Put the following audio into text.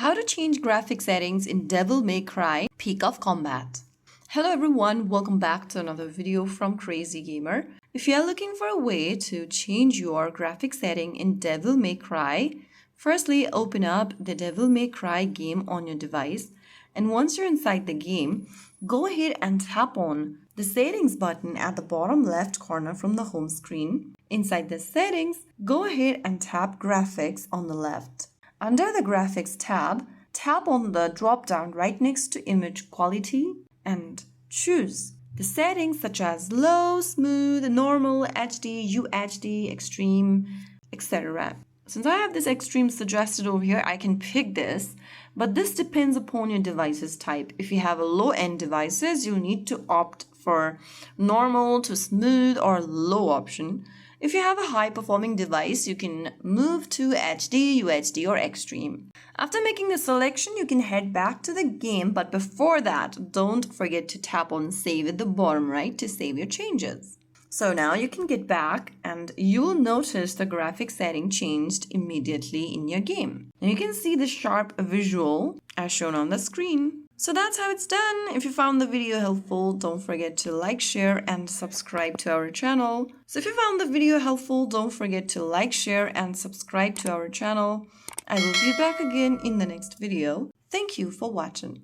How to change graphic settings in Devil May Cry Peak of Combat. Hello everyone, welcome back to another video from Crazy Gamer. If you are looking for a way to change your graphic setting in Devil May Cry, firstly open up the Devil May Cry game on your device, and once you're inside the game, go ahead and tap on the settings button at the bottom left corner from the home screen. Inside the settings, go ahead and tap graphics on the left. Under the graphics tab, tap on the drop down right next to image quality and choose the settings such as low, smooth, normal, HD, UHD, extreme, etc. Since I have this extreme suggested over here, I can pick this, but this depends upon your device's type. If you have a low-end devices, you need to opt for normal to smooth or low option. If you have a high-performing device, you can move to HD, UHD, or Extreme. After making the selection, you can head back to the game, but before that, don't forget to tap on Save at the bottom right to save your changes. So now you can get back and you'll notice the graphic setting changed immediately in your game. And you can see the sharp visual as shown on the screen. So that's how it's done. If you found the video helpful, don't forget to like, share, and subscribe to our channel. I will be back again in the next video. Thank you for watching.